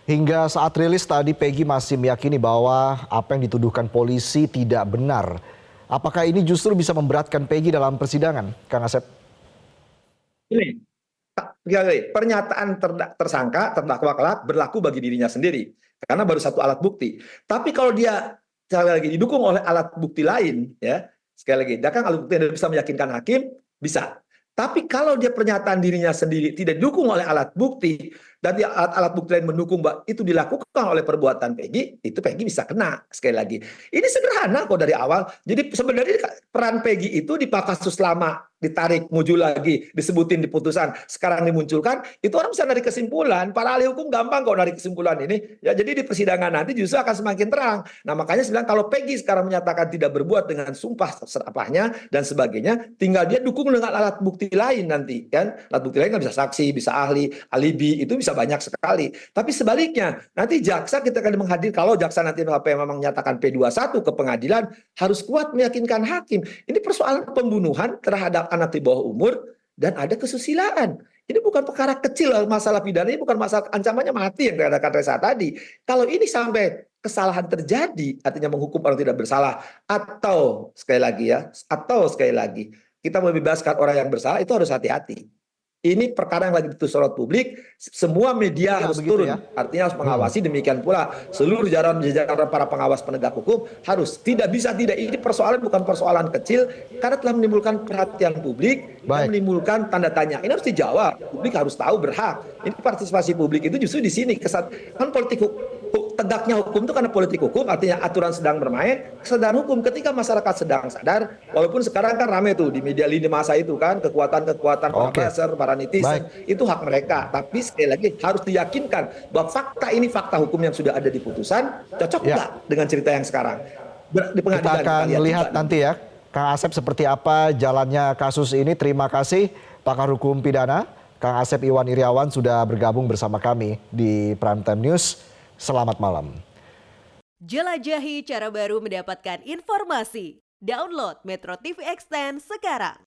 Hingga saat rilis tadi, Peggy masih meyakini bahwa apa yang dituduhkan polisi tidak benar. Apakah ini justru bisa memberatkan Peggy dalam persidangan, Kang Asep? Ini, pernyataan tersangka, terdakwa kelak berlaku bagi dirinya sendiri. Karena baru satu alat bukti. Tapi kalau dia sekali lagi didukung oleh alat bukti lain, ya sekali lagi, dia kan alat bukti yang bisa meyakinkan hakim, bisa. Tapi kalau dia pernyataan dirinya sendiri tidak didukung oleh alat bukti, dan dia alat bukti lain mendukung bahwa itu dilakukan oleh perbuatan Peggy, itu Peggy bisa kena. Sekali lagi, ini sederhana kok dari awal. Jadi sebenarnya peran Peggy itu di kasus lama ditarik, muncul lagi, disebutin di putusan, sekarang dimunculkan, itu orang bisa narik kesimpulan. Para ahli hukum gampang kok narik kesimpulan ini. Ya, jadi di persidangan nanti justru akan semakin terang. Nah, makanya saya bilang kalau Peggy sekarang menyatakan tidak berbuat dengan sumpah serapahnya dan sebagainya, tinggal dia dukung dengan alat bukti lain nanti, kan? Alat bukti lain kan bisa saksi, bisa ahli, alibi, itu bisa banyak sekali. Tapi sebaliknya, nanti jaksa kita akan menghadir, kalau jaksa nanti memang menyatakan P21 ke pengadilan, harus kuat meyakinkan hakim. Ini persoalan pembunuhan terhadap anak di bawah umur dan ada kesusilaan. Ini bukan perkara kecil, masalah pidana ini bukan masalah ancamannya mati yang dikatakan Reza tadi. Kalau ini sampai kesalahan terjadi, artinya menghukum orang tidak bersalah, atau sekali lagi kita membebaskan orang yang bersalah, itu harus hati-hati. Ini perkara yang lagi disorot publik, semua media harus turun, ya? Artinya harus mengawasi. Demikian pula seluruh jajaran para pengawas penegak hukum harus, tidak bisa tidak. Ini persoalan bukan persoalan kecil, karena telah menimbulkan perhatian publik dan menimbulkan tanda tanya. Ini harus dijawab, publik harus tahu, berhak. Ini partisipasi publik itu justru di sini kan politik tegaknya hukum itu karena politik hukum, artinya aturan sedang bermain, kesadaran hukum. Ketika masyarakat sedang sadar, walaupun sekarang kan rame tuh di media lini masa itu kan, kekuatan-kekuatan para buzzer, para netizen, itu hak mereka. Tapi sekali lagi harus diyakinkan bahwa fakta ini fakta hukum yang sudah ada di putusan, cocok nggak dengan cerita yang sekarang di pengadilan. Kita akan lihat nanti ya, Kang Asep, seperti apa jalannya kasus ini. Terima kasih pakar hukum pidana Kang Asep Iwan Iryawan sudah bergabung bersama kami di Prime Time News. Selamat malam. Jelajahi cara baru mendapatkan informasi. Download Metro TV Extend sekarang.